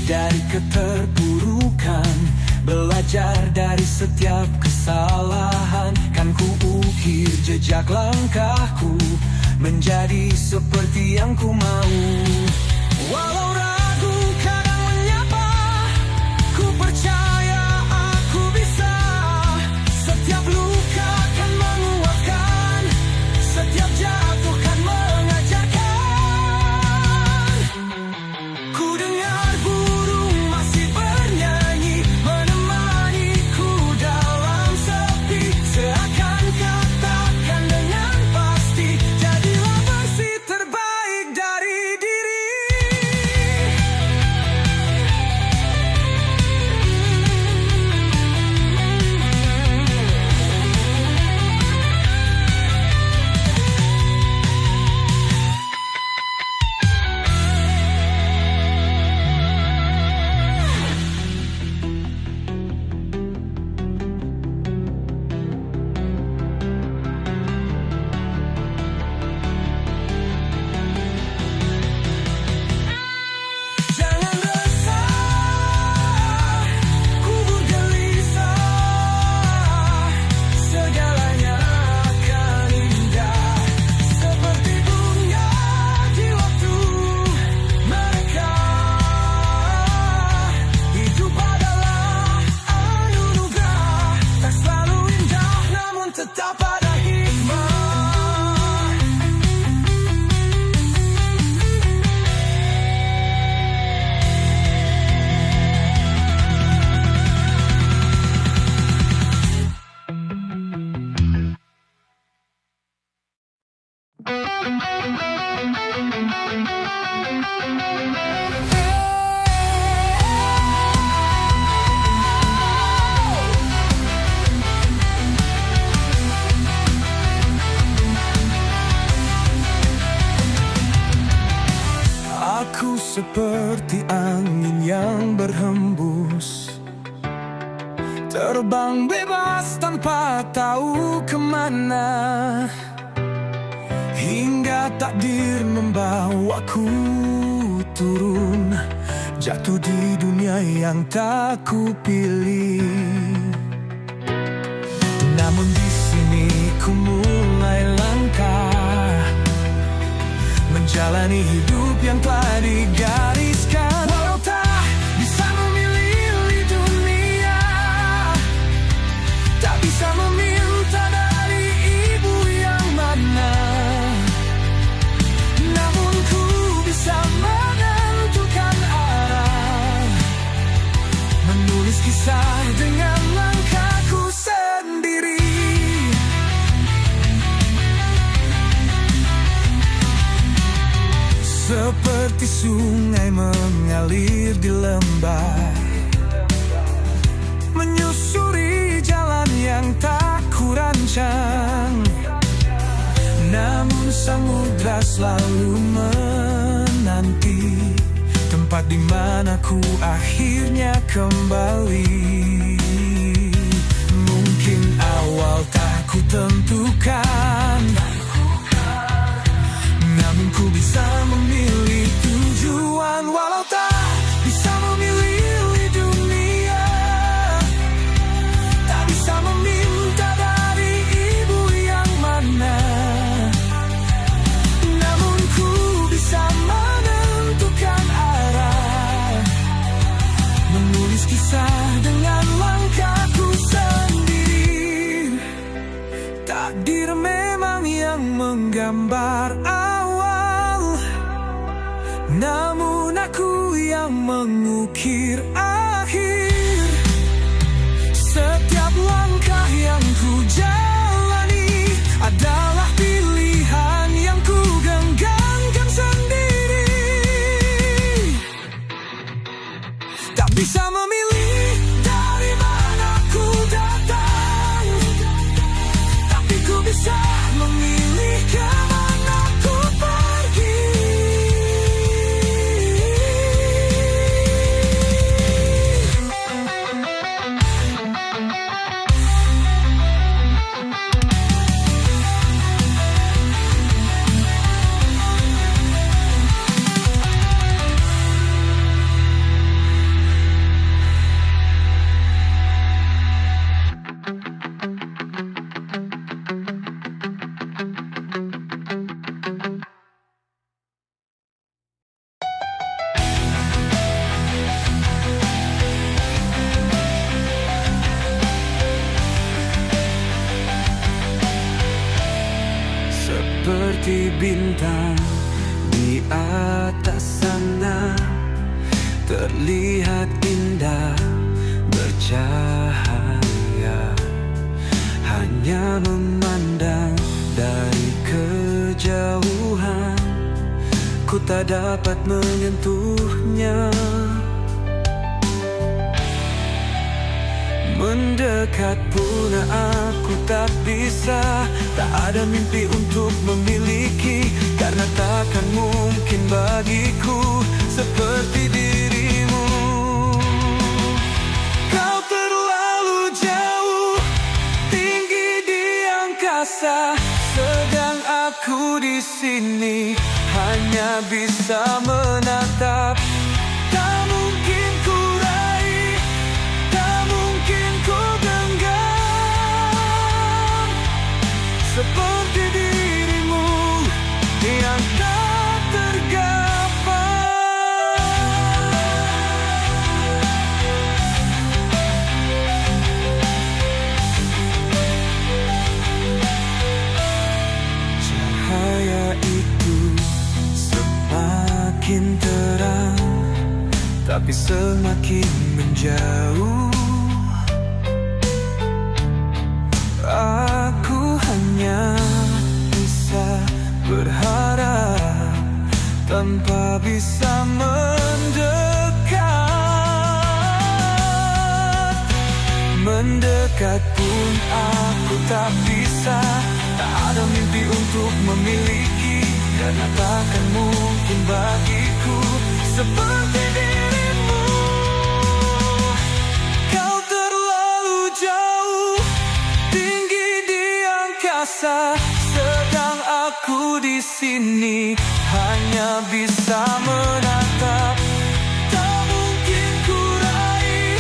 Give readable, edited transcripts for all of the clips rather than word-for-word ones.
dari keterpurukan, belajar dari setiap kesalahan. Kan ku ukir jejak langkahku menjadi seperti yang ku mau. Walau ragu kadang menyapa, ku percaya aku bisa. Setiap luka kan menguatkan, setiap jatuh kan mengajarkan. Ku dengar burung masih bernyanyi, menemaniku dalam sepi. Seakan katakan dengan pasti, jadilah versi terbaik dari diri. Jangan resah, kubur gelisah, segalanya akan indah seperti bunga di waktu mereka. Hidup adalah anugerah, tak selalu indah namun tetap ada hikmah. Aku seperti angin yang berhembus, terbang bebas tanpa tahu kemana, hingga takdir membawaku turun, jatuh di dunia yang tak kupilih. Namun di sini ku mulai langkah, menjalani hidup yang telah digariskan. Walau tak bisa memilih dunia, tak bisa meminta dari ibu yang mana, namun ku bisa menentukan arah, menulis kisah dengan langkahku sendiri. Seperti sungai mengalir di lembah, menyusuri jalan yang tak kurancang, namun samudra selalu menanti tempat di mana ku akhirnya kembali. Mungkin awal tak ku tentukan, namun ku bisa memilih tujuan. Walau tak bisa memilih dunia, tak bisa meminta dari ibu yang mana, namun ku bisa menentukan arah, menulis kisah dengan langkahku sendiri. Takdir memang yang menggambar awal, namun aku yang mengukir akhir. Setiap langkah yang ku jalani adalah pilihan yang ku genggamkan sendiri. Tak bisa memilih dari mana ku datang, tapi ku bisa memilih kemana ku pergi. bintang di atas sana terlihat indah bercahaya. Hanya memandang dari kejauhan, ku tak dapat menyentuhnya. Mendekat pun aku tak bisa, tak ada mimpi untuk memiliki, karena takkan mungkin bagiku seperti dirimu. Kau terlalu jauh, tinggi di angkasa, sedang aku di sini hanya bisa menatap. Tak mungkin ku raih, tak mungkin ku genggam seperti dirimu yang tak tergapai. Cahaya itu semakin terang, tapi semakin menjauh. Aku hanya bisa berharap tanpa bisa mendekat. Mendekat pun aku tak bisa, tak ada mimpi untuk memiliki, karena takkan mungkin bagiku seperti dirimu. Kau terlalu jauh, tinggi di angkasa, sedang aku di sini hanya bisa menatap. Tak mungkin ku raih,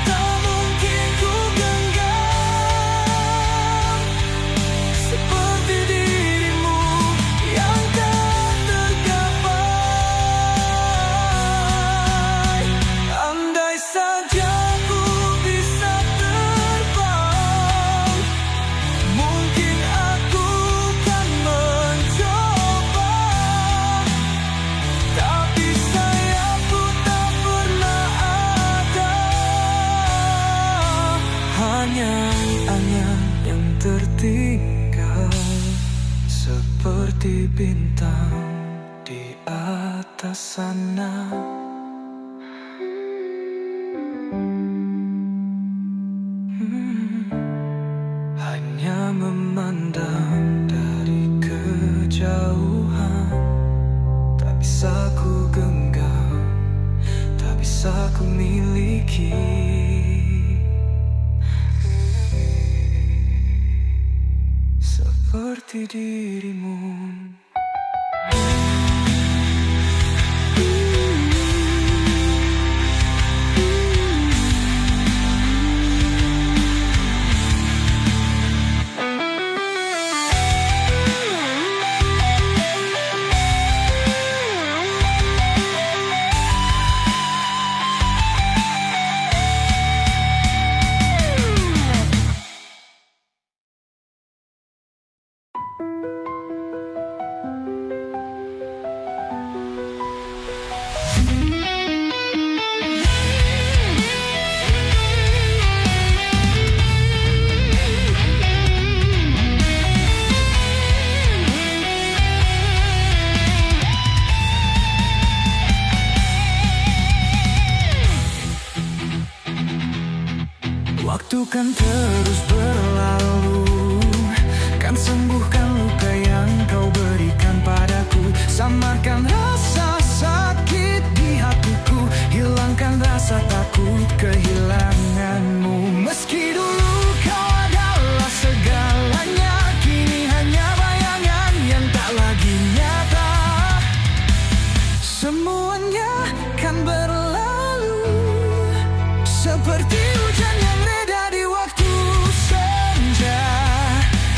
tak mungkin ku genggam seperti dirimu yang tak tergapai. Andai saja ku bisa terbang, mungkin aku kan mencoba, tapi sayapku tak pernah ada. Hanya angan yang tertinggal seperti bintang di atas sana. Hanya memandang dari kejauhan, tak bisa ku genggam, tak bisa ku miliki. Seperti dirimu. Waktu kan terus berlalu, kan sembuhkan luka yang kau berikan padaku, samarkan rasa sakit di hatiku, hilangkan rasa takut kehilanganmu. Meski dulu kau adalah segalanya, kini hanya bayangan yang tak lagi nyata. Semuanya kan berlalu seperti hujan yang reda di waktu senja.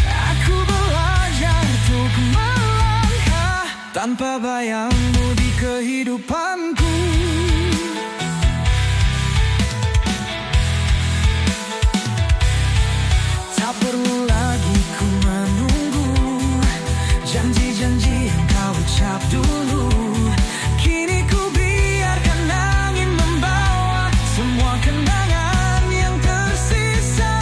Aku belajar untuk melangkah tanpa bayangmu di kehidupanku. Tak perlu lagi ku menunggu janji-janji ucap dulu. Kini ku biarkan angin membawa semua kenangan yang tersisa.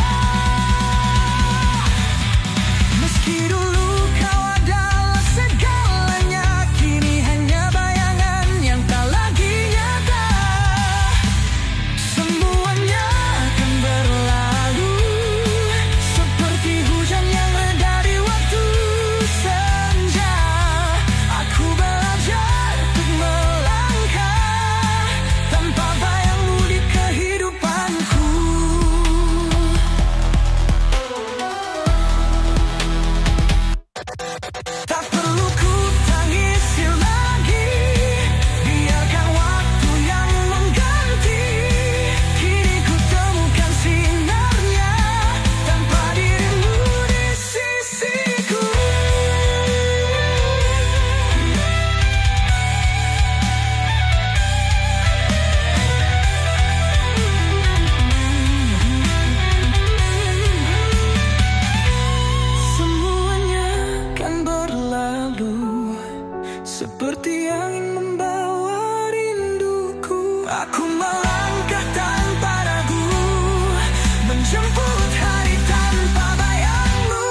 Meski dulu kau adalah segalanya, kini hanya bayangan yang tak lagi nyata. Semuanya akan berlalu seperti hujan yang reda di waktu senja. Aku belajar untuk melangkah tanpa bayangmu di kehidupanku. Tak perlu ku tangisi lagi, biarkan waktu yang mengganti. Kini ku temukan sinarnya tanpa dirimu di sisiku. Semuanya kan berlalu seperti angin membawa rinduku. Aku melangkah tanpa ragu, menjemput hari tanpa bayangmu.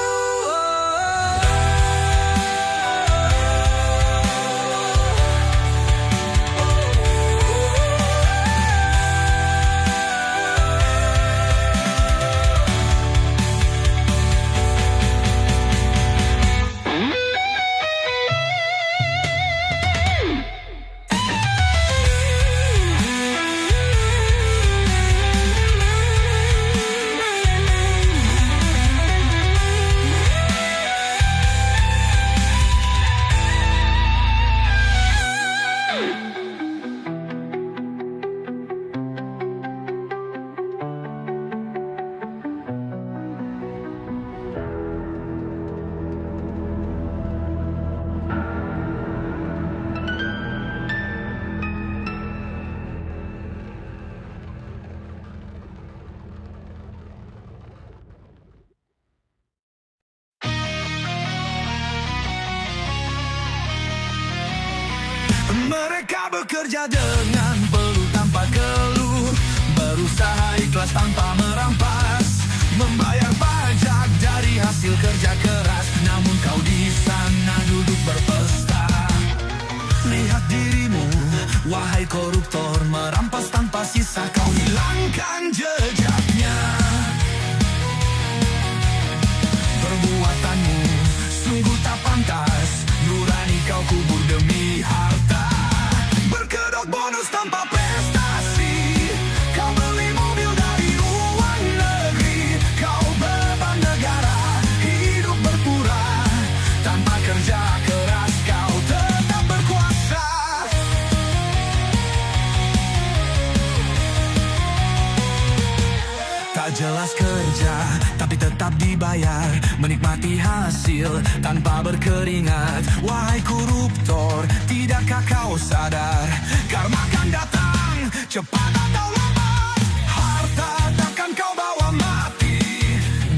Mereka bekerja dengan peluh tanpa keluh, berusaha ikhlas tanpa merampas, membayar pajak dari hasil kerja keras. Namun kau di sana duduk berpesta. Lihat dirimu, wahai koruptor, merampas tanpa sisa. Kau hilangkan jejaknya. Perbuatanmu sungguh tak pantas, nurani kau kubur demi harta. Berkedok bonus tanpa prestasi, kau beli mobil dari luar negeri. Kau beban negara, hidup berpura. Tanpa kerja keras kau tetap berkuasa. Tak jelas kerja, tapi tetap dibayar, menikmati hasil tanpa berkeringat. Wahai koruptor, tidakkah kau sadar, karma akan datang cepat atau lambat. Harta takkan kau bawa mati,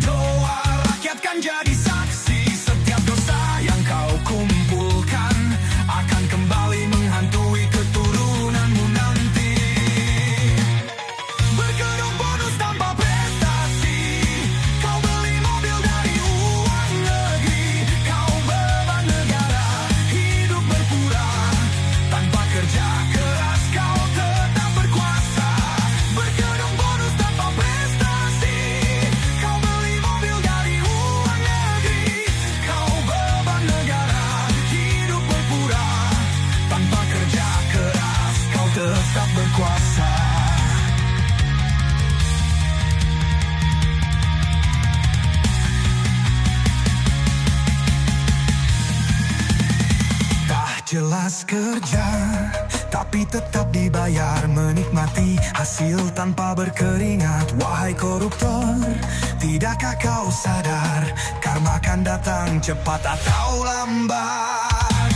doa rakyat kan jadi saksi. Setiap dosa yang kau kumpulkan akan kembali menghantui keturunanmu nanti. Berkedok bonus tanpa prestasi, kau beli mobil dari luar negeri. Kau beban negara, hidup berpura. Tanpa kerja keras kau tetap berkuasa. Berkedok bonus tanpa prestasi, kau beli mobil dari luar negeri. Kau beban negara, hidup berpura. Tanpa kerja keras kau tetap berkuasa. Jelas kerja, tapi tetap dibayar, menikmati hasil tanpa berkeringat. Wahai koruptor, tidakkah kau sadar, karma akan datang cepat atau lambat.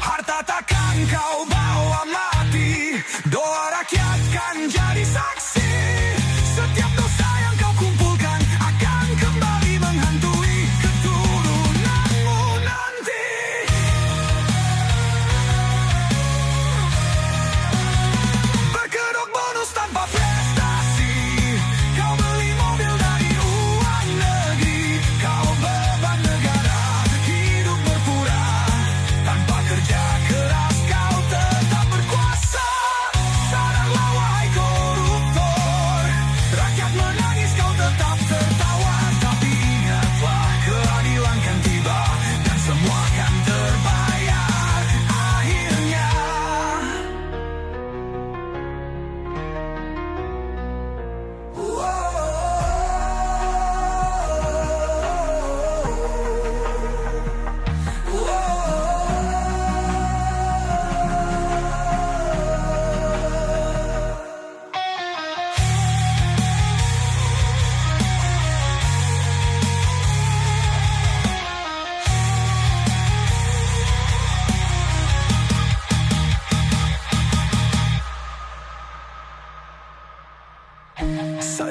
Harta takkan kau bawa mati, doa rakyat kan jadi saksi. Setiap dosa yang kau kumpulkan akan kembali menghantui keturunanmu nanti.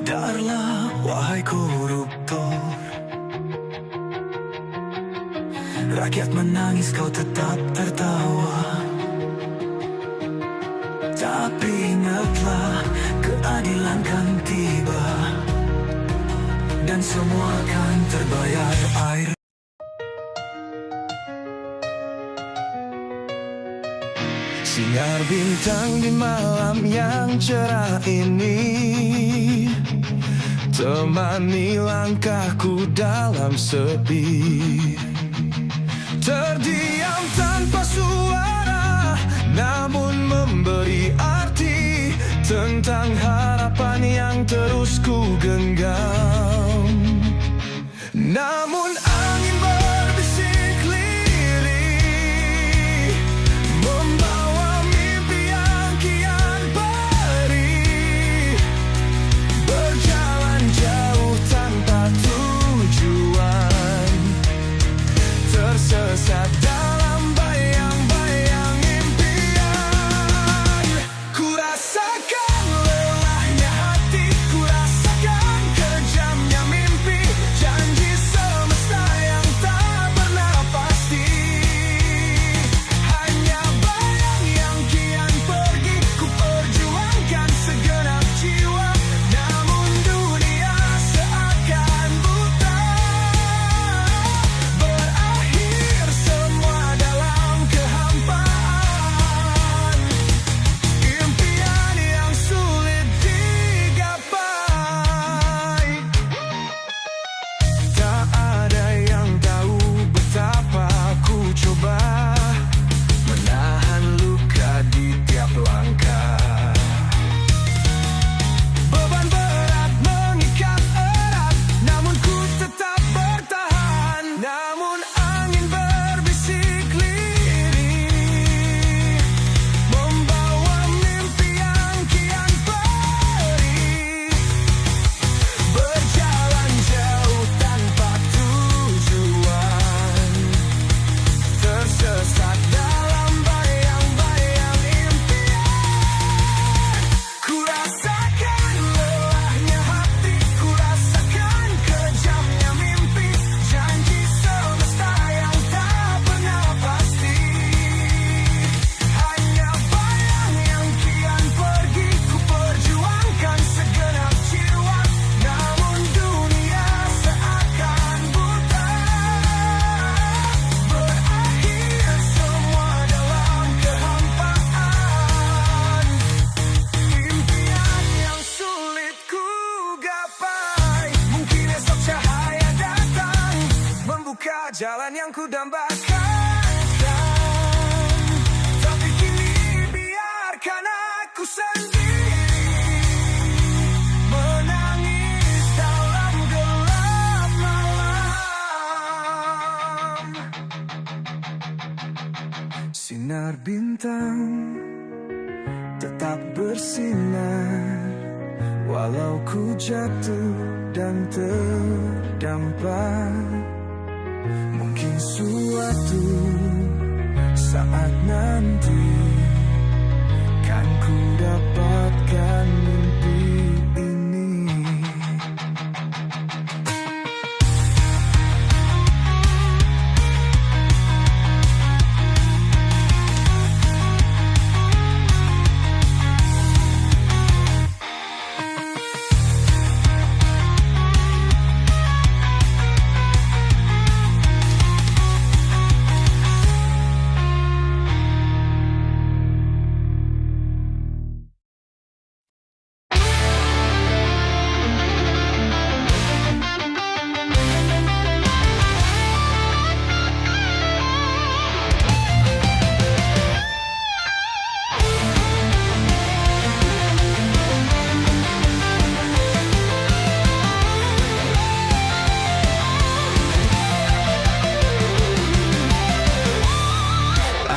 Sadarlah wahai koruptor, rakyat menangis kau tetap tertawa. Tapi ingatlah keadilan kan tiba, dan semua akan terbayar air. Sinar bintang di malam yang cerah ini, temani langkahku dalam sepi. Terdiam tanpa suara, namun memberi arti tentang harapan yang terus ku genggam. Namun angin berbisik lirih, membawa mimpi yang kian perih, berjalan jauh tanpa tujuan, tersesat dalam bayang-bayang impian. Ku rasakan lelahnya hati, ku rasakan kejamnya mimpi, janji semesta yang tak pernah pasti. Hanya bayang yang kian pergi, ku perjuangkan segenap jiwa, namun dunia seakan buta. Berakhir semua dalam kehampaan, impian yang sulit digapai. Tak ada yang tahu betapa ku coba menahan luka di tiap langkah. Beban berat mengikat erat, namun ku tetap bertahan. Namun angin berbisik lirih, membawa mimpi yang kian perih, berjalan jauh tanpa tujuan, tersesat dalam bayang-bayang impian. Ku rasakan lelahnya hati, ku rasakan kejamnya mimpi, janji semesta yang tak pernah pasti. Hanya bayang yang kian pergi, ku perjuangkan segenap jiwa, namun dunia seakan buta. Berakhir semua dalam kehampaan, impian yang sulit ku gapai. Mungkin esok cahaya datang, membuka jalan yang ku dambakan, tapi kini biarkan aku sendiri menangis dalam gelap malam. Sinar bintang tetap bersinar, walau ku jatuh dan terdampak. Mungkin suatu saat nanti kan ku dapatkan mimpi ini.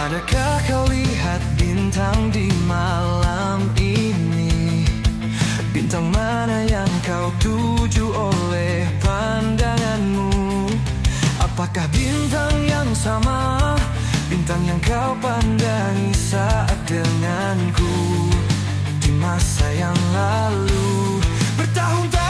Adakah kau lihat bintang di malam ini? Bintang mana yang kau tuju oleh pandanganmu? Apakah bintang yang sama, bintang yang kau pandangi saat denganku di masa yang lalu? Bertahun-tahun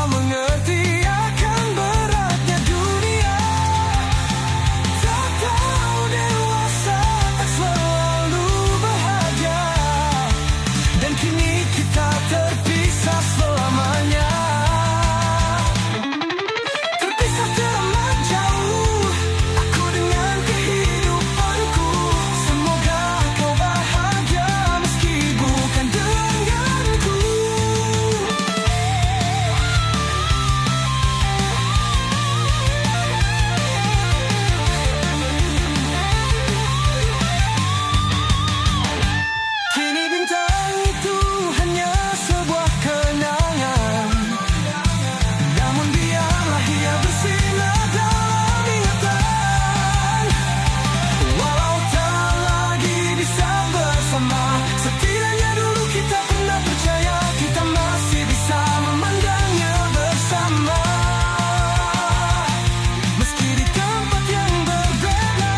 mengerti akan beratnya dunia. Tak tahu dewasa tak selalu bahagia, dan kini kita terpisah selamanya. Terpisah teramat jauh, aku dengan kehidupanku. Semoga kau bahagia meski bukan denganku. Kini bintang itu hanya sebuah kenangan, namun biarlah ia bersinar dalam ingatan. Walau tak lagi bisa bersama, setidaknya dulu kita pernah percaya kita masih bisa memandangnya bersama. Meski di tempat yang berbeda.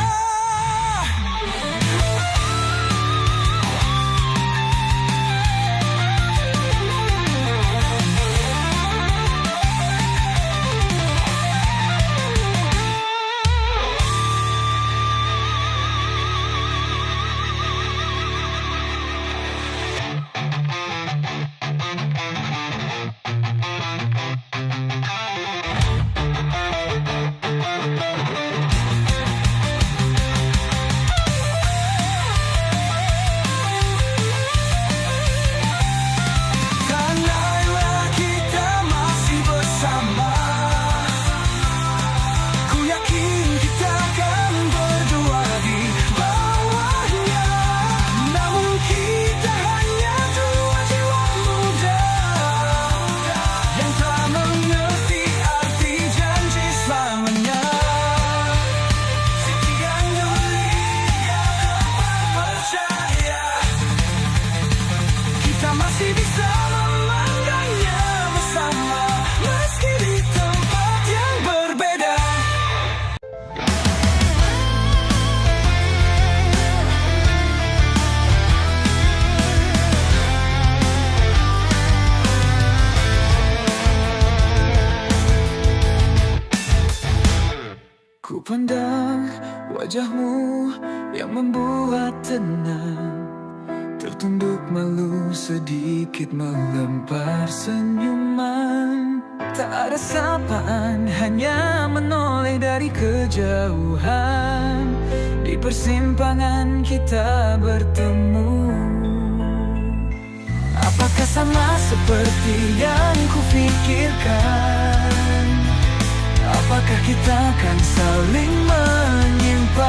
Kandailah kita masih bersama, ku yakin kita akan berdua di bawahnya. Namun kita hanya dua jiwa muda yang tak mengerti arti janji selamanya. Setidaknya dia dapat percaya kita masih bisa memandangnya bersama, meski di tempat yang berbeda. Ku pandang wajahmu yang membuat tenang, tertunduk malu sedikit melempar senyuman. Tak ada sapaan, hanya menoleh dari kejauhan. Di persimpangan kita bertemu. Apakah sama seperti yang kupikirkan? Apakah kita akan saling menyimpan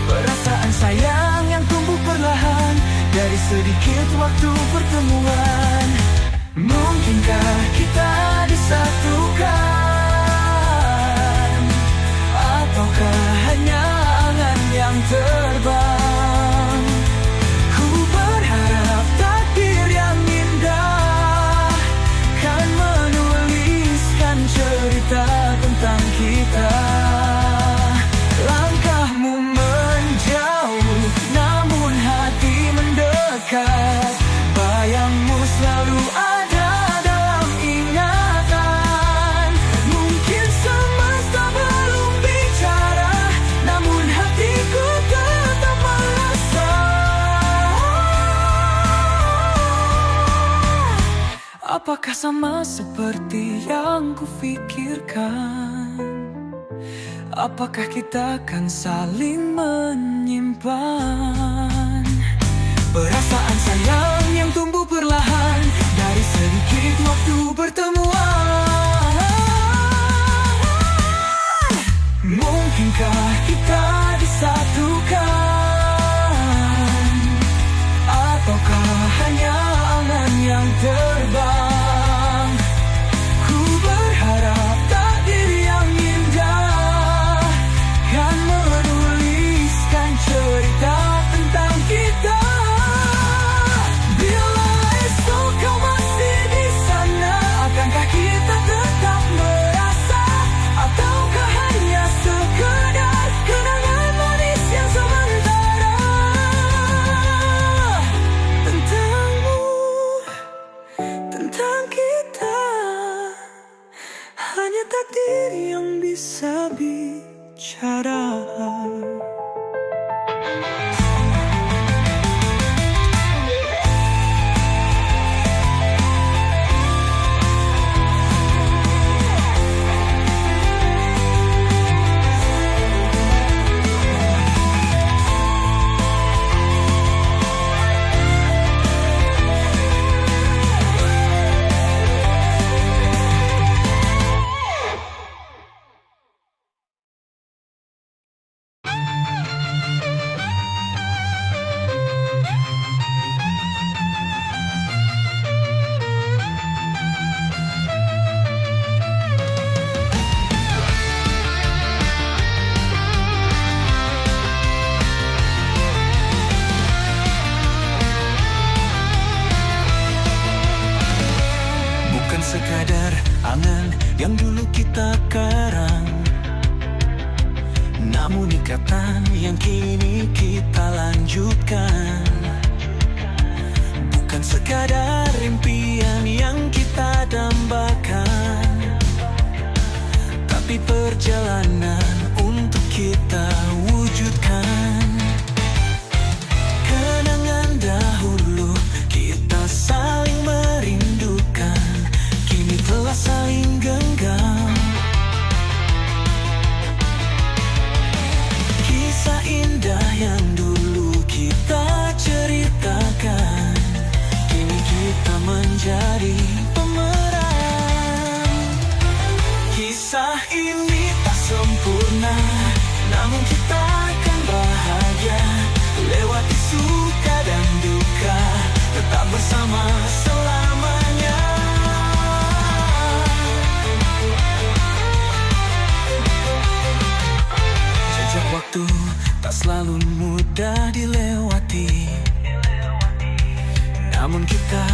perasaan sayang yang tumbuh perlahan dari sedikit waktu pertemuan? Mungkinkah kita disatukan? Ataukah hanya angan yang terbang? Ku berharap takdir yang indah kan menuliskan cerita tentang kita. Langkahmu menjauh, namun hati mendekat. Bayangmu selalu ada dalam ingatan. Mungkin semesta belum bicara, namun hatiku tetap merasa. Apakah sama seperti yang kupikirkan? Apakah kita akan saling menyimpan perasaan sayang yang tumbuh perlahan dari sedikit waktu pertemuan? Mungkinkah kita disatukan? Ataukah hanya angan yang terbang? Ku berharap takdir yang indah kan menuliskan cerita tentang kita. Bila esok kau masih di sana, akankah diri yang bisa bicara. Sekadar angan yang dulu kita karang, namun ikatan yang kini kita lanjutkan. Bukan sekadar impian yang kita dambakan, tapi perjalanan untuk kita wujudkan. Kenangan dahulu kita saling merindukan, telah saling genggam. Kisah indah yang dulu kita ceritakan, kini kita menjadi pemeran. Kisah ini tak sempurna, namun kita akan bahagia, lewati suka dan duka, tetap bersama selamanya. Waktu tak selalu mudah dilewati, namun kita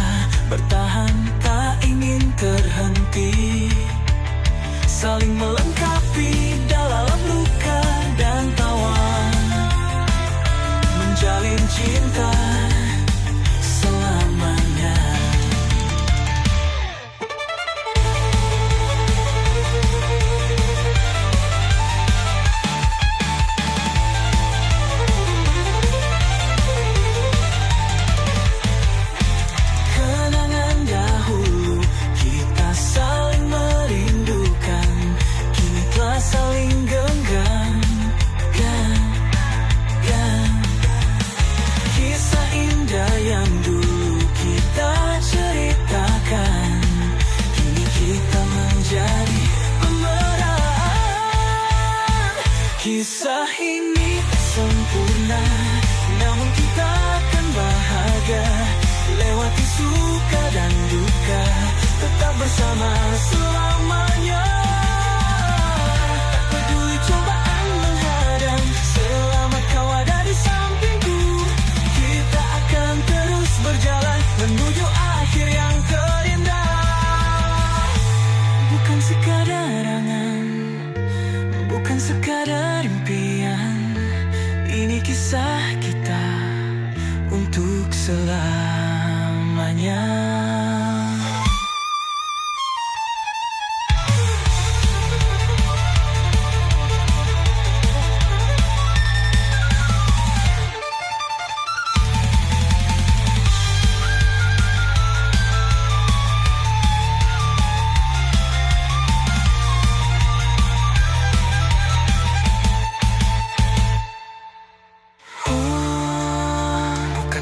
bertahan tak ingin terhenti, saling melengkapi dalam luka dan tawa, menjalin cinta selamanya. Kisah ini tak sempurna, namun kita akan bahagia, lewati suka dan duka, tetap bersama selamanya. Tak peduli cobaan menghadang, selama kau ada di sampingku, kita akan terus berjalan menuju akhir yang terindah. Bukan sekadar angan, bukan sekadar impian, ini kisah kita untuk selamanya.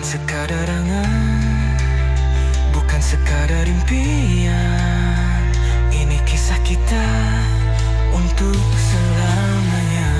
Sekadar angan, bukan sekadar impian, ini kisah kita untuk selamanya.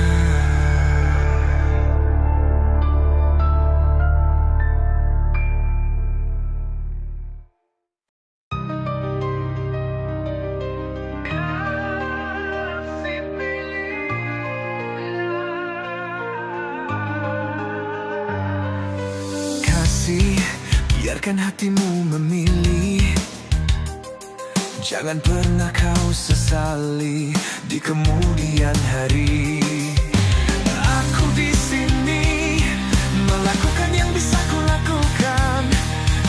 Biarkan hatimu memilih, jangan pernah kau sesali di kemudian hari. Aku di sini melakukan yang bisa ku lakukan,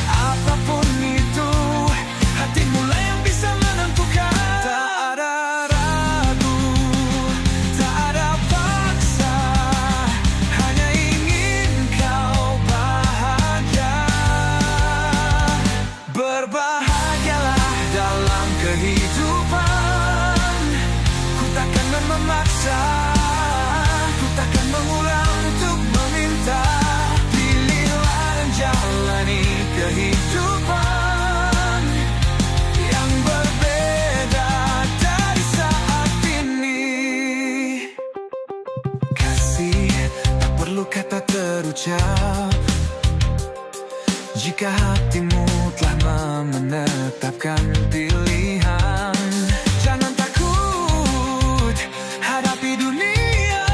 apapun itu hatimu lah yang bisa menentukan. Tak ada kehidupan. Ku takkan memaksa, ku takkan mengulang untuk meminta. Pilihlah dan jalani kehidupan yang berbeda dari saat ini. Kasih tak perlu kata terucap jika hatimu telah menetapkan pilihan. Jangan takut hadapi dunia.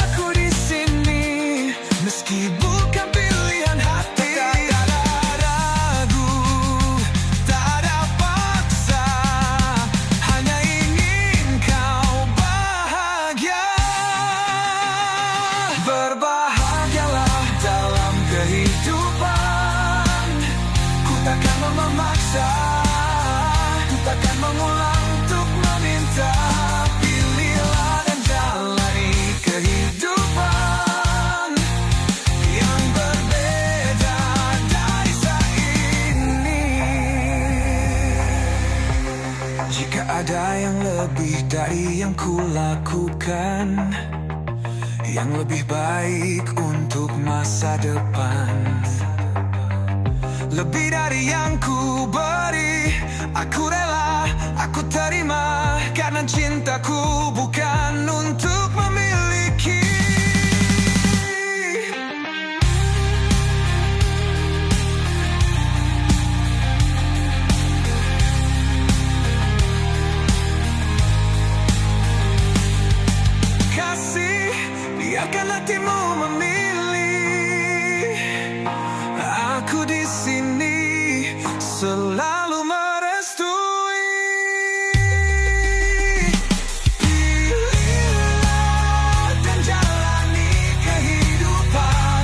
Aku di sini meski bukan pilihan hati. Tak ada ragu, tak ada paksa, hanya ingin kau bahagia. Berbahagialah dalam kehidupan. Ku takkan memaksa, ku takkan mengulang untuk meminta. Pilihlah dan jalani kehidupan yang berbeda dari saat ini. Jika ada yang lebih dari yang ku lakukan, yang lebih baik untuk masa depan, lebih dari yang ku beri, aku rela, aku terima, karena cintaku bukan untuk memiliki. Kasih, biarkan hatimu memilih. Aku di sini selalu merestui. Pilihlah dan jalani kehidupan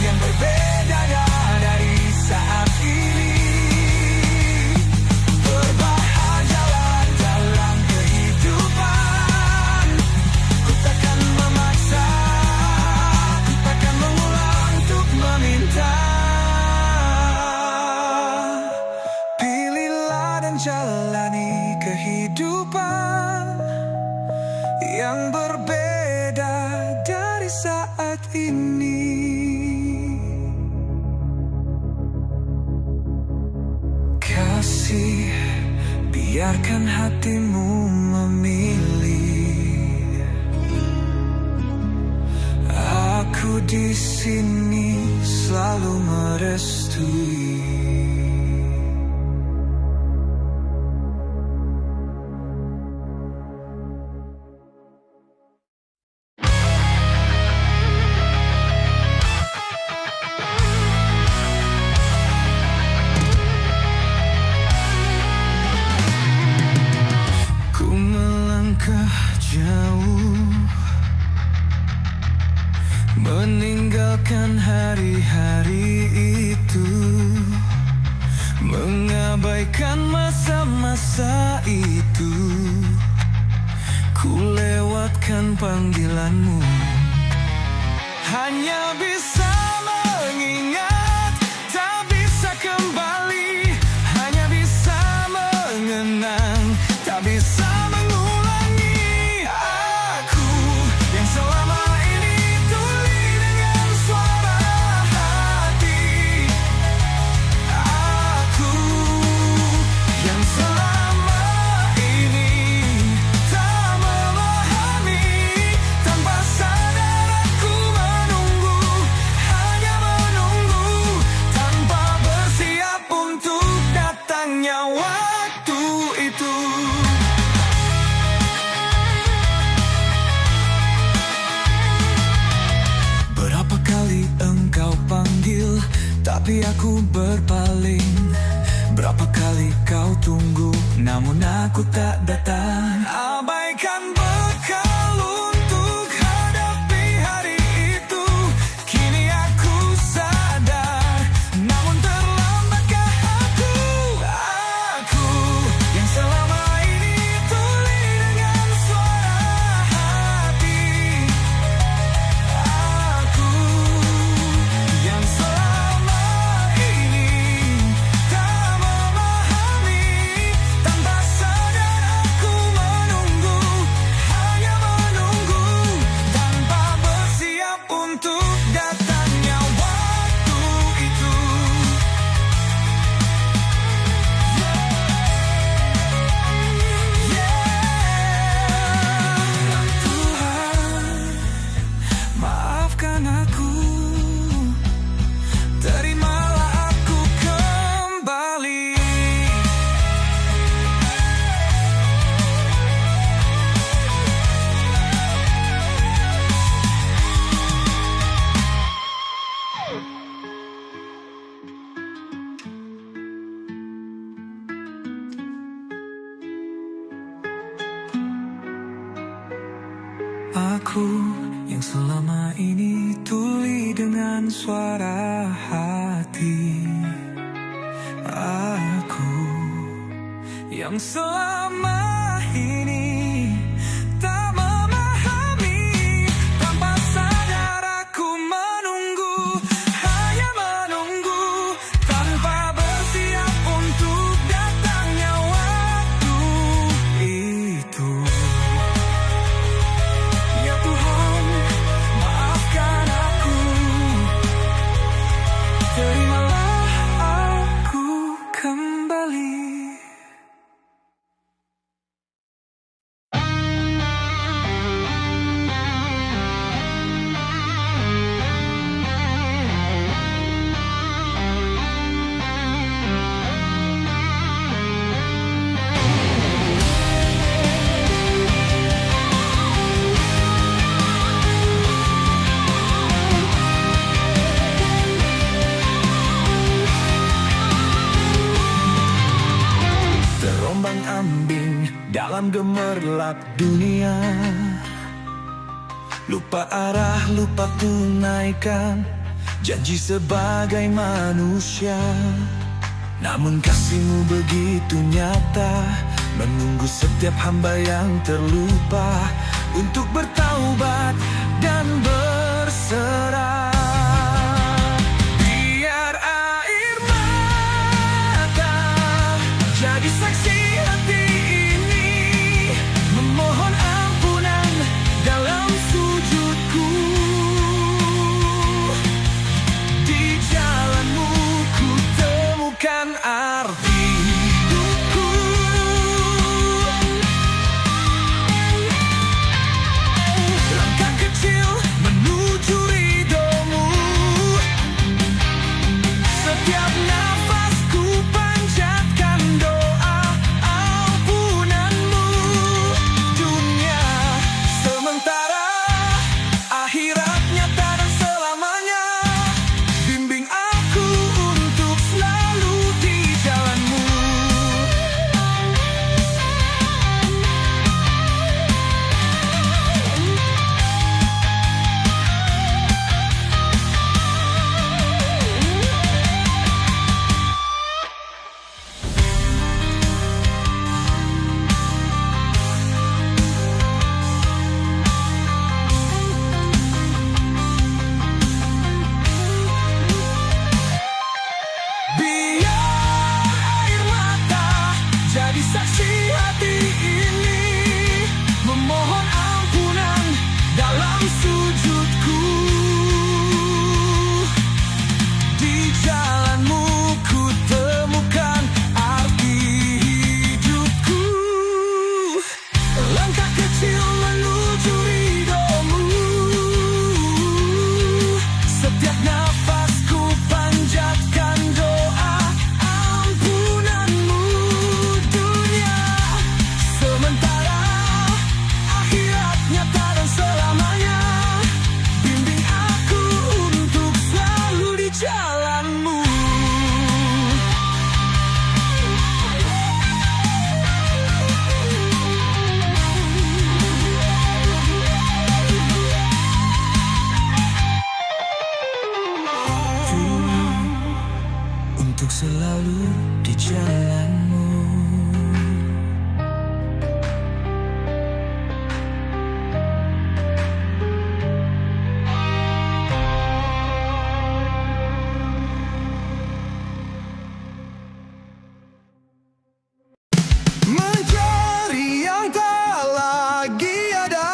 yang berbeda dari saat ini. Berbahagialah dalam kehidupan. Ku takkan memaksa, ku takkan mengulang untuk meminta. Pilihlah dan jalani kehidupan yang berbeda dari saat ini. Kasih, biarkan hatimu memilih. Aku di sini selalu merestui. Ku melangkah jauh, meninggalkan hari-hari itu, mengabaikan masa-masa itu. Ku lewatkan panggilanmu, hanya bisa mengingat, tak bisa kembali. Hanya bisa mengenang, tak bisa mengulangi. Aku yang selama ini tuli dengan suara hati. Aku yang selama ini tak memahami. Tanpa sadar aku menunggu, hanya menunggu, tanpa bersiap untuk datangnya waktu itu. Berapa kali engkau panggil, tapi aku berpaling. Berapa kali kau tunggu, namun aku tak datang. Abaikan bekal untuk hadapi hari itu. Kini aku sadar, namun terlambatkah aku? Aku yang selama ini tuli dengan suara hati. Aku yang selama ini tak memahami. aku yang selama ini tuli dengan suara hati. Aku yang selama ini tak memahami, tanpa sadar aku menunggu, hanya menunggu, tanpa bersiap untuk datangnya waktu itu. Ya Tuhan, maafkan aku, terimalah aku kembali. Terombang-ambing dalam gemerlap dunia, lupa arah, lupa tunaikan janji sebagai manusia. Namun kasih-Mu begitu nyata, menunggu setiap hamba yang terlupa untuk bertaubat dan berserah. Biar air mata jadi saksi hati ini, memohon ampunan dalam sujudku. Di jalan-Mu ku temukan arti hidupku. Langkah kecil menuju ridho-Mu, setiap nafasku panjatkan doa ampunan-Mu. Dunia sementara, akhirat nyata dan selamanya. Bimbing aku untuk selalu di jalan-Mu. Biar air mata jadi saksi hati ini, memohon ampunan dalam sujudku. Di jalan-Mu ku temukan arti hidupku. Langkah kecil menuju ridho-Mu, setiap nafasku panjatkan doa ampunan-Mu. Dunia sementara, akhirat nyata dan selamanya. Bimbing aku untuk selalu di jalan-Mu. Untuk selalu di jalan-Mu. Mencari yang tak lagi ada.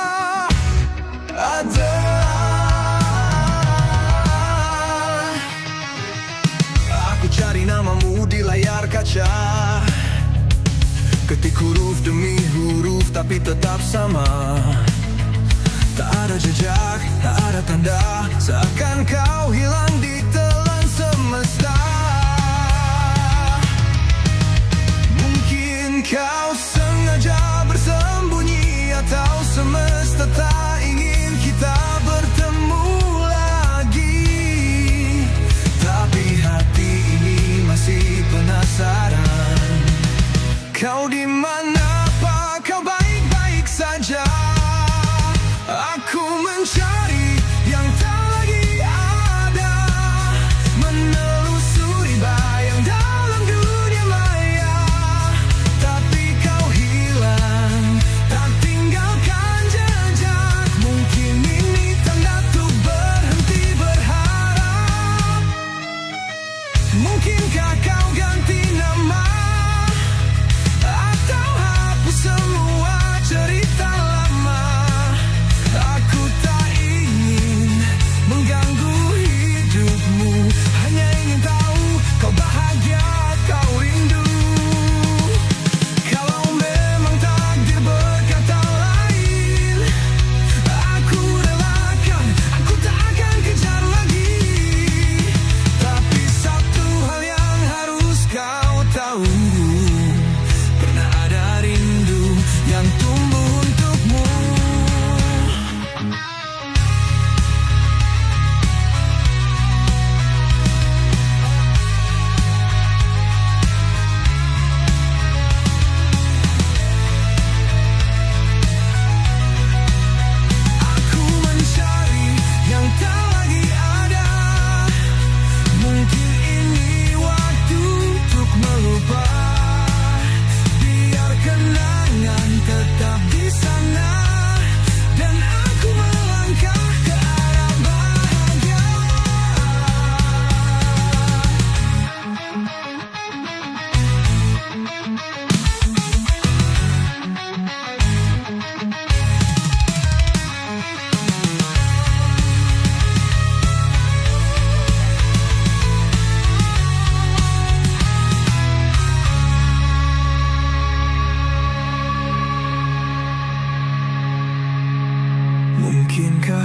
Aku cari nama-Mu di layar kaca, ketik huruf demi huruf tapi tetap sama. Tak ada jejak, tak ada tanda, seakan Kau hilang di telan semesta. Mungkin Kau sengaja bersembunyi, atau semesta tak ingin kita bertemu lagi. Tapi hati ini masih penasaran. Kau di mana? Apa Kau baik-baik saja? Aku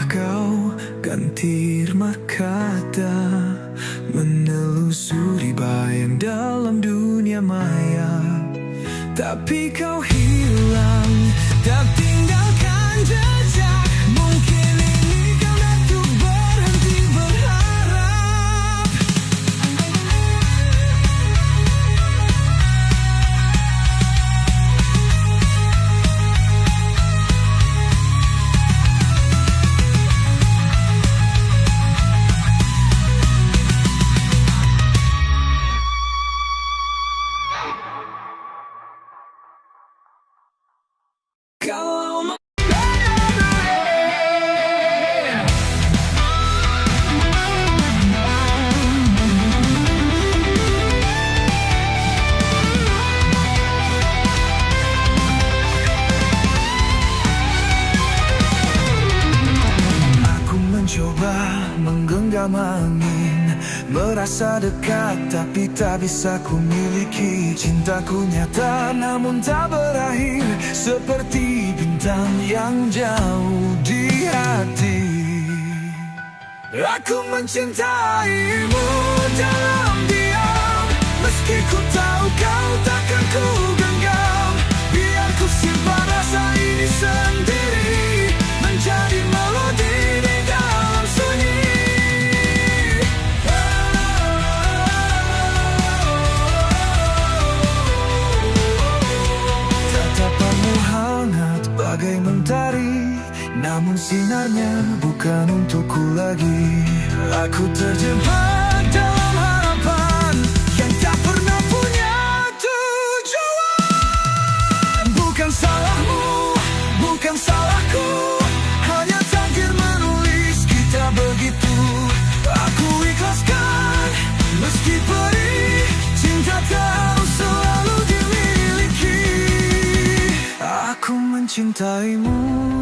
Apakah kau ganti kata menelusuri bayang dalam dunia maya? Tapi kau hilang, tak tinggalkan jejak. Mungkin ini karena untuk berhenti berharap. Kalau aku mencoba menggenggam angin, merasa dekat tapi tak bisa ku miliki. Cintaku nyata namun tak berakhir, seperti bintang yang jauh di hati. Aku mencintaimu dalam diam, meski ku tahu kau takkan ku genggam. Biar ku simpan rasa ini sendiri, menjadi melodi di dalam sunyi. Tatapanmu hangat bagai mentari, namun sinarnya bukan untukku lagi. Aku terjebak dalam harapan yang tak pernah punya tujuan. Bukan salahmu, bukan salahku, hanya takdir menulis kita begitu. Aku ikhlaskan meski perih, cinta tak harus selalu dimiliki. Aku mencintaimu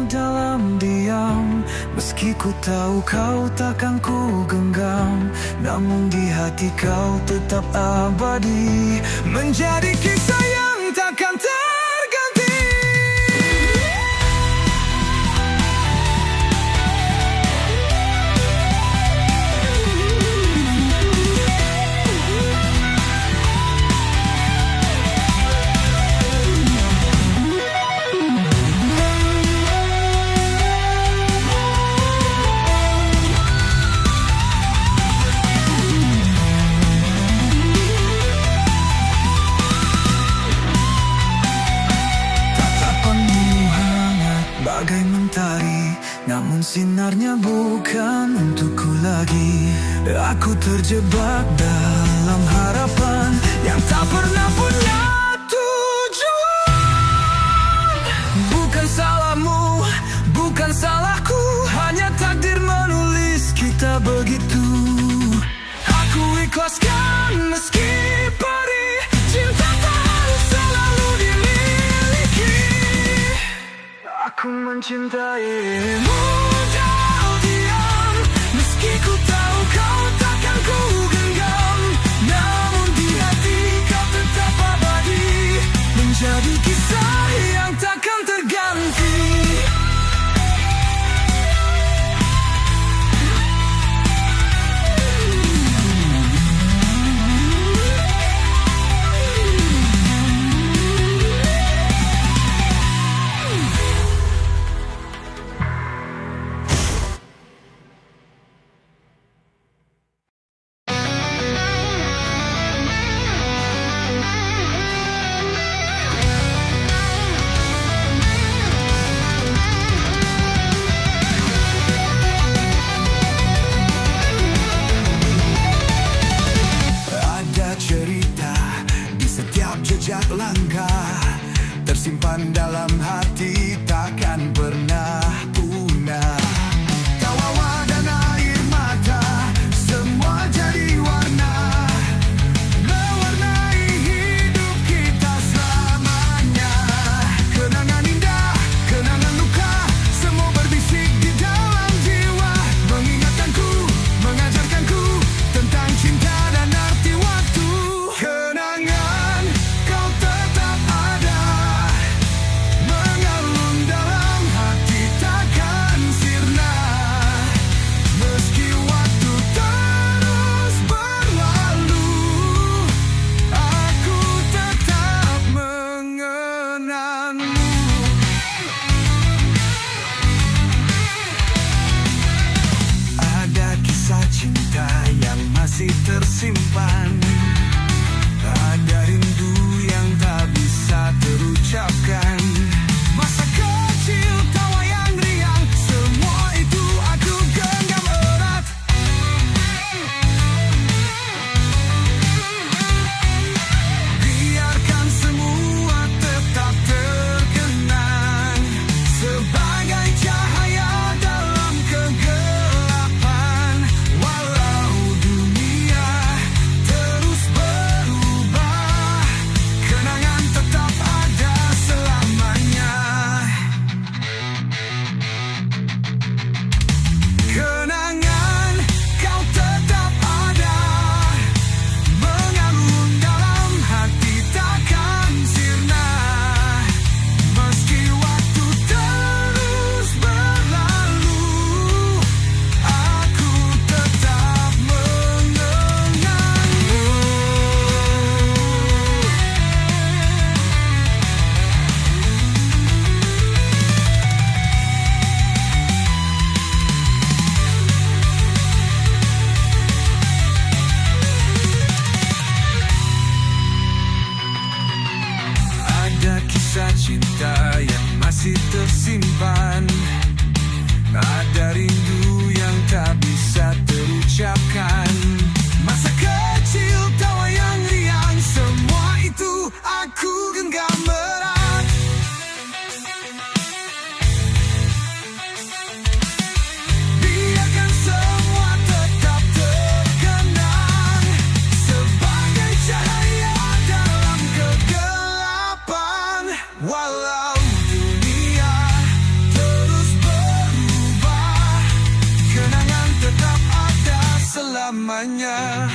dalam diam, meski ku tahu kau takkan ku genggam. Namun di hati kau tetap abadi, menjadi kisah yang takkan terganti. Bagai mentari, namun sinarnya bukan untukku lagi. Aku terjebak dalam harapan yang tak pernah punya tujuan. Bukan salahmu, bukan salahku, hanya takdir menulis kita begitu. Aku ikhlaskan meski perih, cinta tak harus selalu dimiliki. Aku mencintaimu dalam diam, meski ku tahu kau takkan ku genggam. Namun di hati kau tetap abadi, menjadi kisah yang takkan terganti. Jejak langkah tersimpan dalam hati, takkan pernah punah. Tawa dan air mata, semua jadi warna, mewarnai hidup kita selamanya. Kenangan indah, kenangan luka, semua berbisik di dalam jiwa, mengingatkanku, mengajarkanku tentang cinta dan arti waktu. Kenangan tetap ada, mengalun dalam hati takkan rasa cinta yang masih tersimpan. Ada rindu yang tak bisa terucapkan. Masa kecil, tawa yang riang, semua itu aku genggam erat. Biarkan semua tetap terkenang sebagai cahaya dalam kegelapan. Walau dunia terus berubah, kenangan tetap ada selamanya.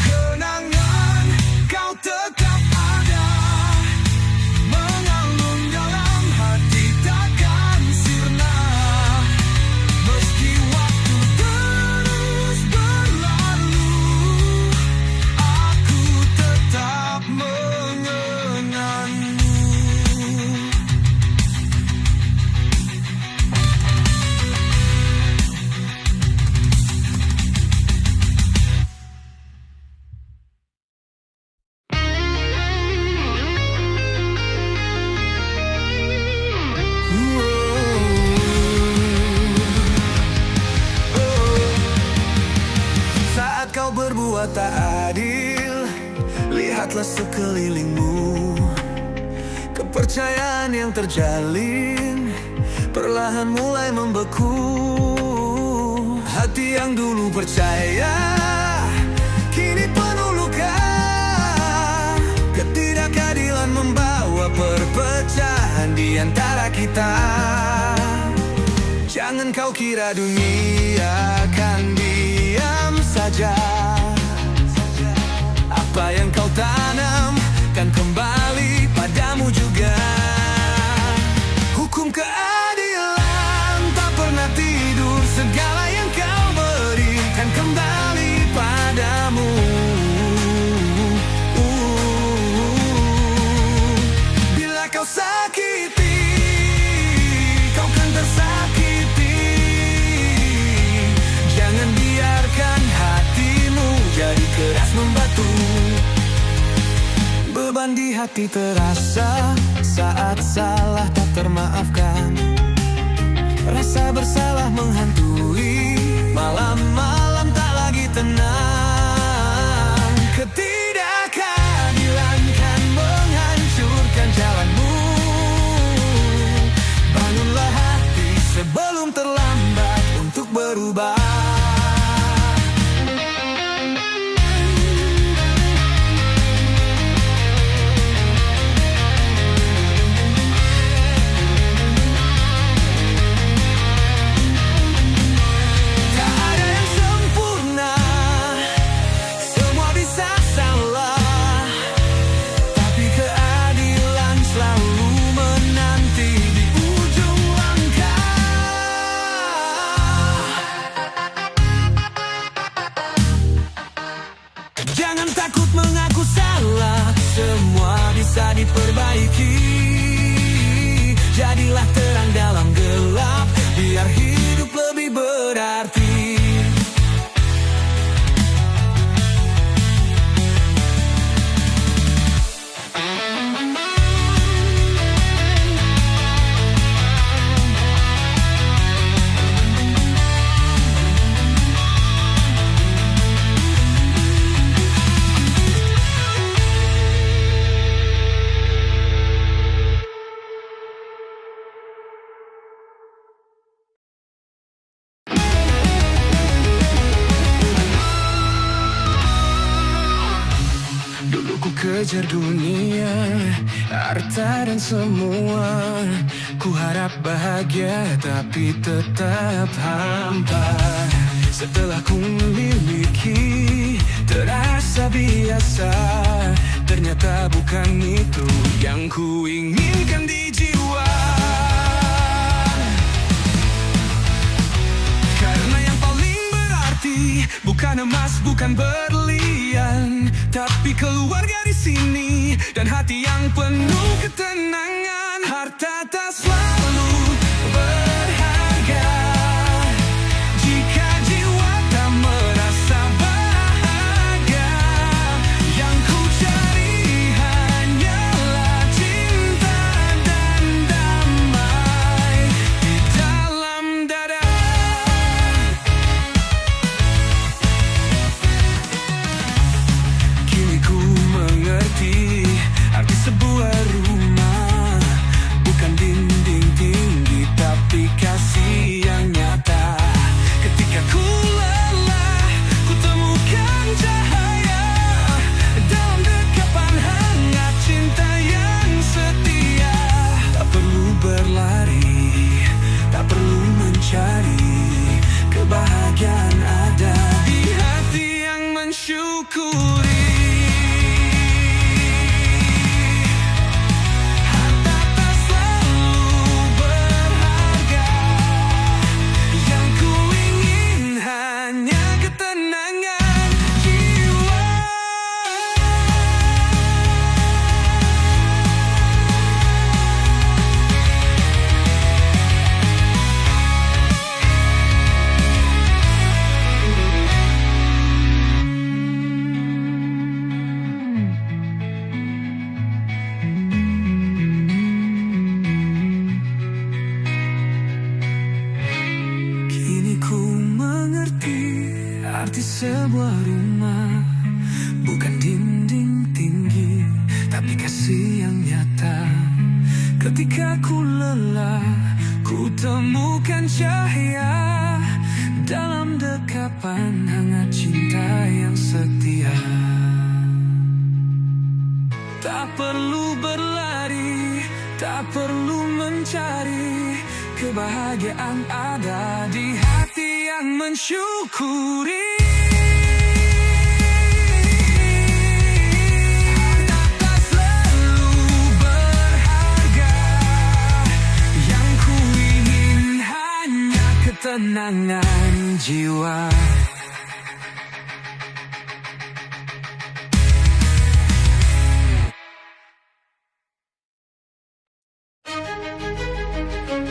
Kenangan kau tetap ada, mengalun dalam hati takkan sirna. Meski waktu terus berlalu, aku tetap mengenangmu. Saat kau berbuat tak adil, lihatlah sekelilingmu. Kepercayaan yang terjalin perlahan mulai membeku. Hati yang dulu percaya kini penuh luka. Ketidakadilan membawa perpecahan di antara kita. Jangan kau kira dunia akan diam saja. Apa yang kau tanam kan kembali padamu juga. Hukum keadilan tak pernah tidur, segala yang kau berikan kembali padamu. Bila kau sakiti, kau kan tersakiti. Jangan biarkan hatimu jadi keras membatu. Beban di hati terasa saat salah tak termaafkan. Rasa bersalah menghantui, malam-malam tak lagi tenang. Ketidakadilan kan menghancurkan jalanmu. Bangunlah hati sebelum terlambat untuk berubah. Jangan takut mengaku salah, semua bisa diperbaiki. Jadilah terang dalam gelap, biar hidup lebih berarti. Kejar dunia, harta dan semua. Ku harap bahagia tapi tetap hampa. Setelah ku memiliki, terasa biasa. Ternyata bukan itu yang ku inginkan di jiwa. Karena yang paling berarti bukan emas, bukan berlian, tapi keluarga di sini dan hati yang penuh ketenangan. Harta tak selalu berharga jika kebahagiaan ada di hati yang mensyukuri. Harta tak selalu berharga, yang ku ingin hanya ketenangan jiwa. Kini ku mengerti arti sebuah rumah, bukan dinding tinggi, tapi kasih yang nyata. Ketika ku lelah, ku temukan cahaya dalam dekapan hangat cinta yang setia. Tak perlu berlari, tak perlu mencari, kebahagiaan ada di hati yang mensyukuri. Harta tak selalu berharga, yang ku ingin hanya ketenangan jiwa.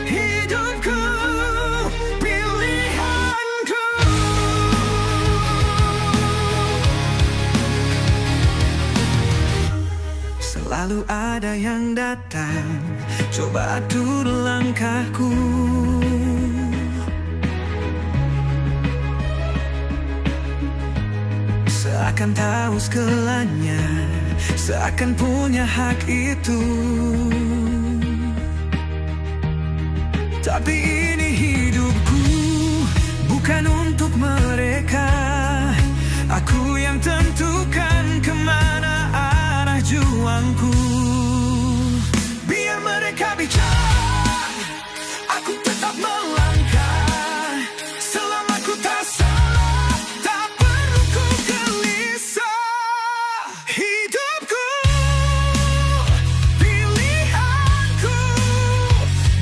Hidupku, pilihanku. Selalu ada yang datang, coba atur langkahku. Seakan tahu segalanya, seakan punya hak itu. Tapi ini hidupku, bukan untuk mereka. Aku yang tentukan kemana arah juangku. Biar mereka bicara, aku tetap melangkah. Selama ku tak salah, tak perlu ku gelisah. Hidupku, pilihanku,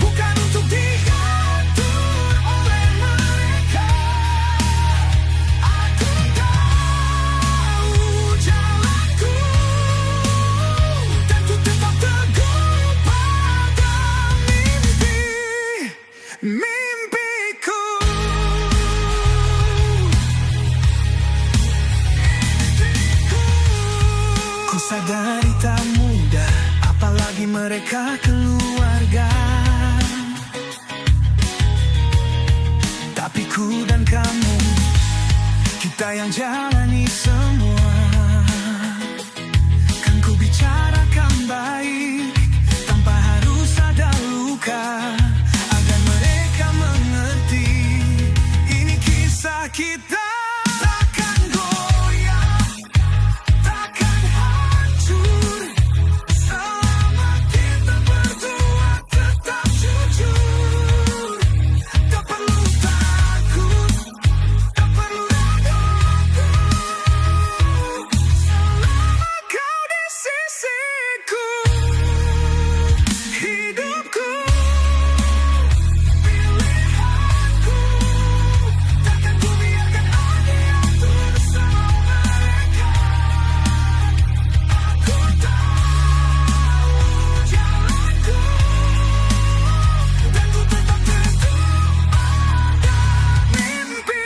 bukan untuk diatur oleh mereka. Aku tahu jalanku, dan ku tetap teguh pada mimpiku. Ku sadari tak mudah, apalagi mereka keluarga. Tapi ku dan kamu, kita yang jalani semua. Kan ku bicarakan baik, tanpa harus ada luka, agar mereka mengerti ini kisah kita. Takkan goyah, takkan hancur, selama kita berdua tetap jujur. Tak perlu takut, tak perlu ragu, selama kau di sisiku. Hidupku, pilihanku, takkan ku biarkan diatur sama mereka. Aku tahu jalanku, dan ku tetap teguh pada mimpiku.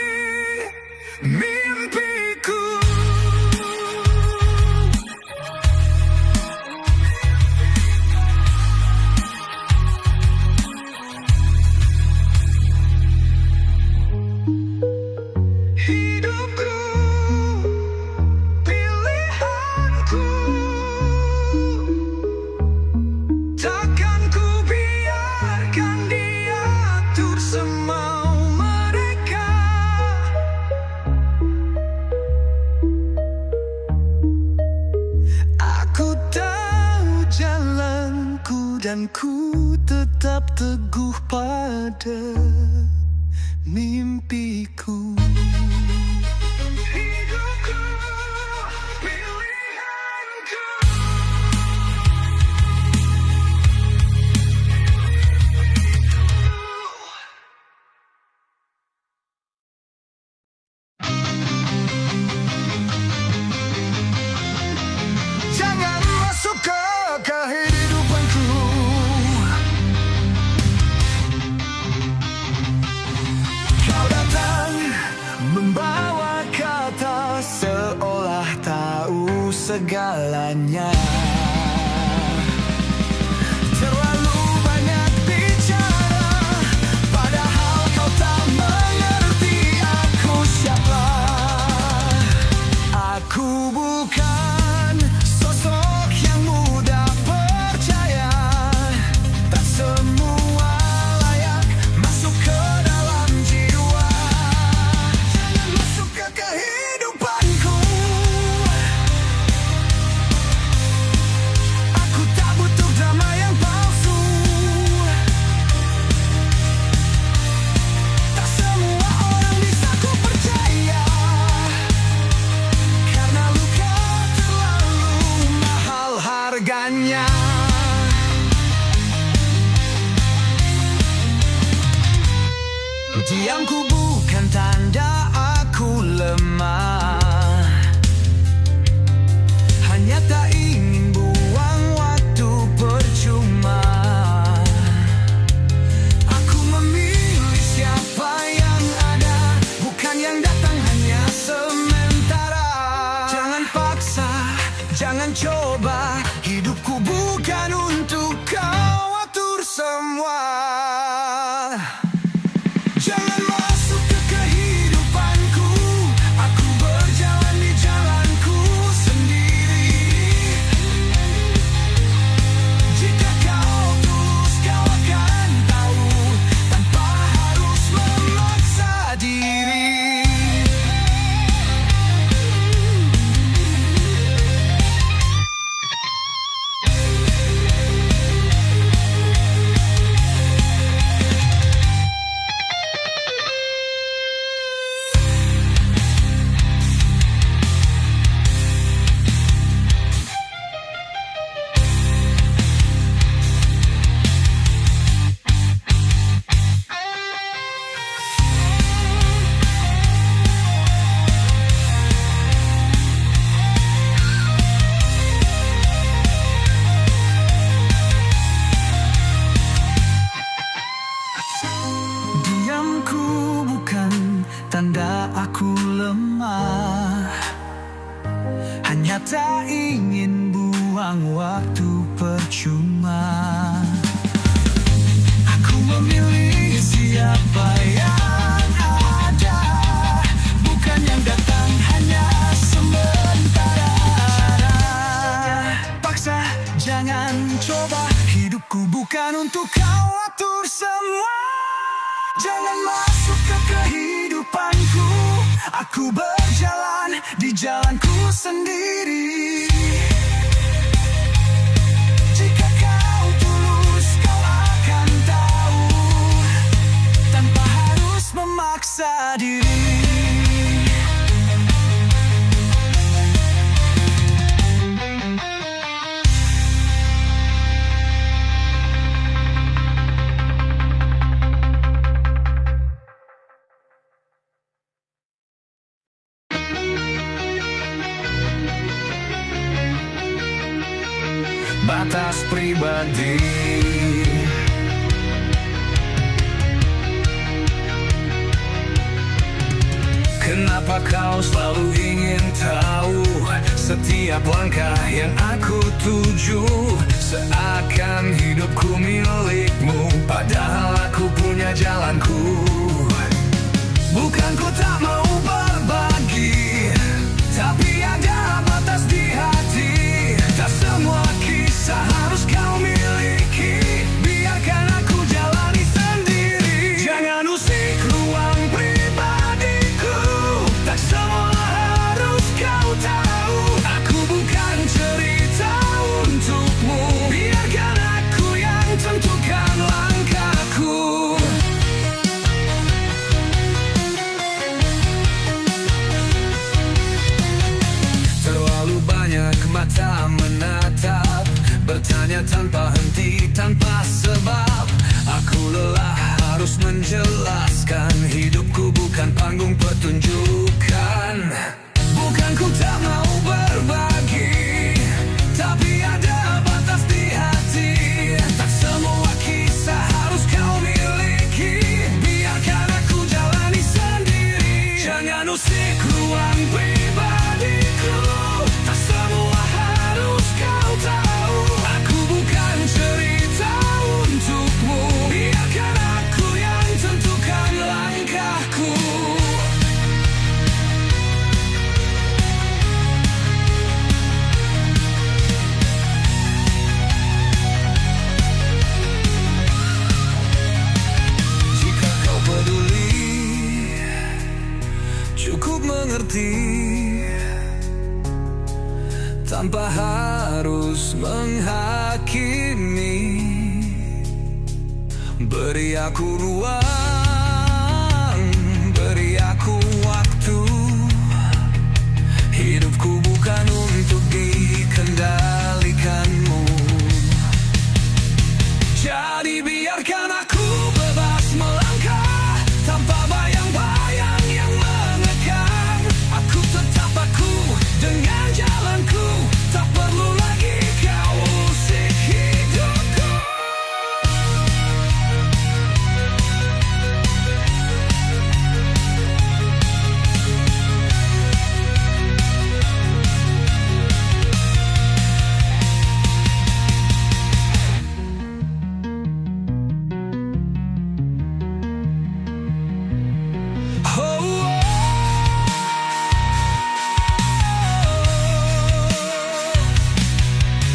Hidupku, pilihanku, takkan ku biarkan diatur semau mereka. Aku tahu jalanku, dan ku tetap teguh pada mimpiku. segalanya. Terlalu banyak bicara, padahal kau tak mengerti aku siapa. Aku bukan sosok yang mudah percaya. Tak semua layak masuk ke dalam jiwa. Jangan masuk ke kehidupanku. Aku tak butuh drama yang palsu. Tak semua orang bisa ku percaya, karena luka terlalu mahal harganya. Diamku bukan tanda aku lemah, hanya tak ingin buang waktu percuma. Aku memilih siapa yang ada, bukan yang datang hanya sementara. Jangan paksa, jangan coba, hidupku bukan untuk kau atur semua. Jangan masuk ke kehidupanku, aku berjalan di jalanku sendiri. Jika kau tulus, kau akan tahu, tanpa harus memaksa diri. Diamku bukan tanda aku lemah, hanya tak ingin buang waktu percuma. Aku memilih siapa yang ada, bukan yang datang hanya sementara. Paksa, jangan coba, hidupku bukan untuk kau atur semua. Jangan masuk ke kehidupanku, aku berjalan di jalanku sendiri. Jika kau tulus, kau akan tahu, tanpa harus memaksa diri. Batas pribadi. Kenapa kau selalu ingin tahu setiap langkah yang aku tuju? Seakan hidupku milikmu, padahal aku punya jalanku. Bukan ku tak mau berbagi, tapi ada batas di hati. Tak semua kisah harus kau miliki, biarkan aku jalani sendiri. Jangan usik ruang pribadiku, tak semua harus kau tahu. Aku bukan cerita untukmu, biarkan aku yang tentukan langkahku. Terlalu banyak mata menatap, bertanya tanpa henti, tanpa sebab. Aku lelah harus menjelaskan, hidupku bukan panggung pertunjukan. Bukan ku tak mau berbagi, tapi ada batas di hati. Tak semua kisah harus kau miliki, biarkan aku jalani sendiri. Jangan usik ruang pribadiku, tak semua cukup mengerti tanpa harus menghakimi. Beri aku ruang, beri aku waktu. Hidupku bukan untuk dikendalikanmu. Jadi biarkan aku bebas melangkah tanpa bayang-bayang yang mengekang. Aku tetap aku dengan jalanku, tak perlu lagi kau usik hidupku.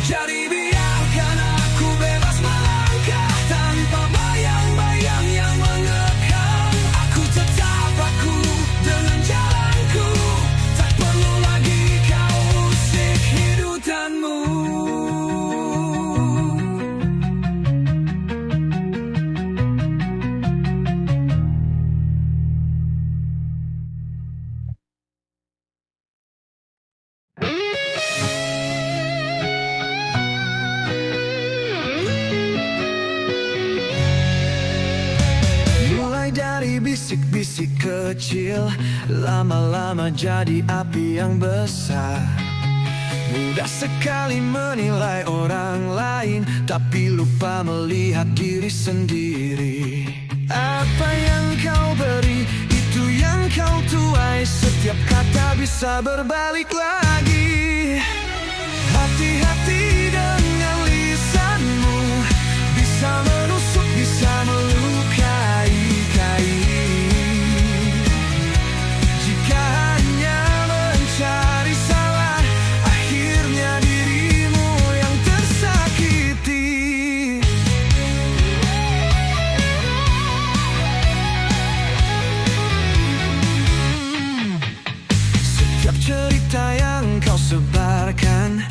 Jadi biarkan aku bebas melangkah tanpa bayang-bayang yang mengekang. Aku tetap aku dengan jalanku, tak perlu lagi kau usik hidupanmu. Mulai dari bisik-bisik kecil, lama-lama jadi api yang besar. Mudah sekali menilai orang lain, tapi lupa melihat diri sendiri. Apa yang kau beri, itu yang kau tuai. Setiap kata bisa berbalik lagi. Hati-hati dengan lisanmu, bisa menusuk, bisa melukai. Jika hanya mencari salah, akhirnya dirimu yang tersakiti. Setiap cerita yang kau sebarkan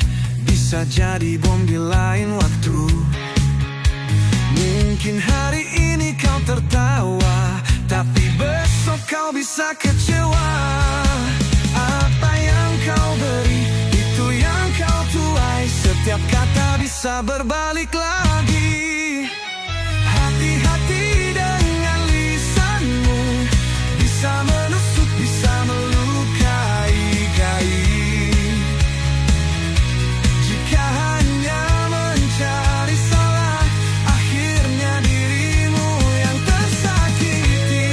bisa jadi bom di lain waktu. Mungkin hari ini kau tertawa, tapi besok kau bisa kecewa. Apa yang kau beri, itu yang kau tuai. Setiap kata bisa berbalik lagi. Hati-hati dengan lisanmu, bisa menusuk, bisa melukai. Jika hanya mencari salah, akhirnya dirimu yang tersakiti.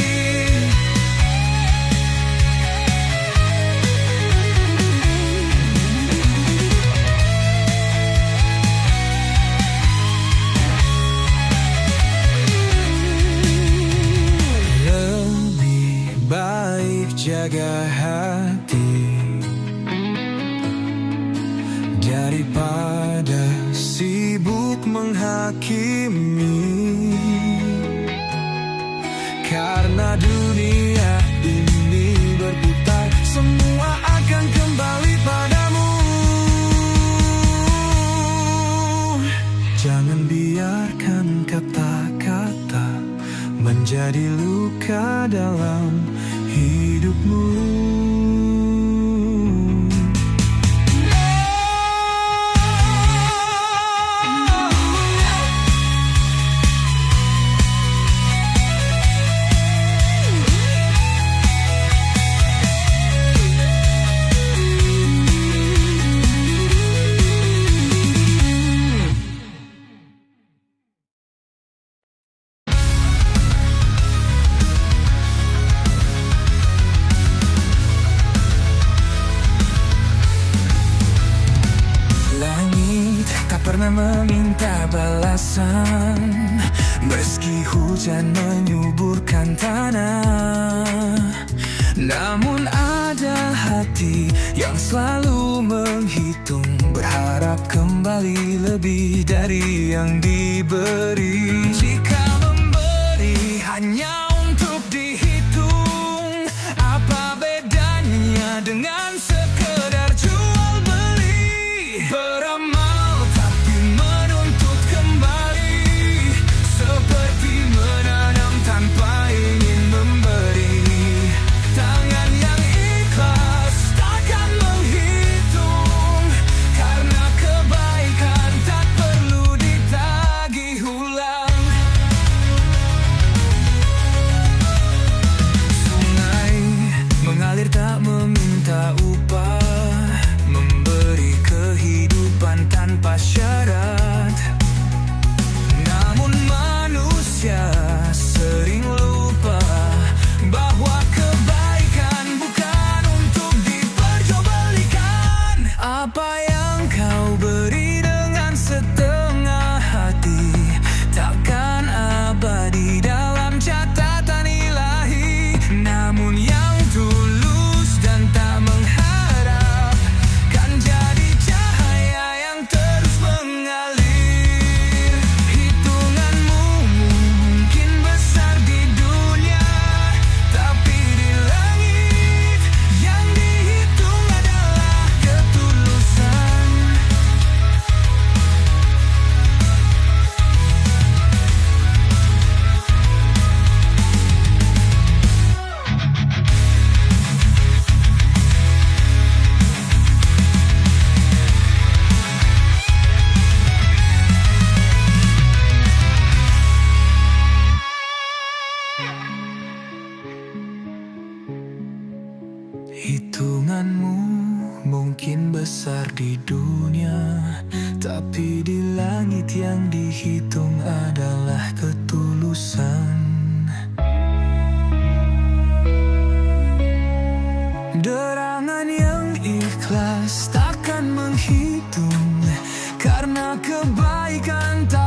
Lebih baik jaga hati daripada sibuk menghakimi. Karena dunia ini berputar, semua akan kembali padamu. Jangan biarkan kata-kata menjadi luka dalam hidupmu. Pernah meminta balasan, meski hujan menyuburkan tanah. Namun ada hati yang selalu menghitung, berharap kembali lebih dari yang diberi. Jika memberi hanya untuk dihitung, apa beda Hitunganmu mungkin besar di dunia, tapi di langit yang dihitung adalah ketulusan. Derangan yang ikhlas takkan menghitung, karena kebaikan tak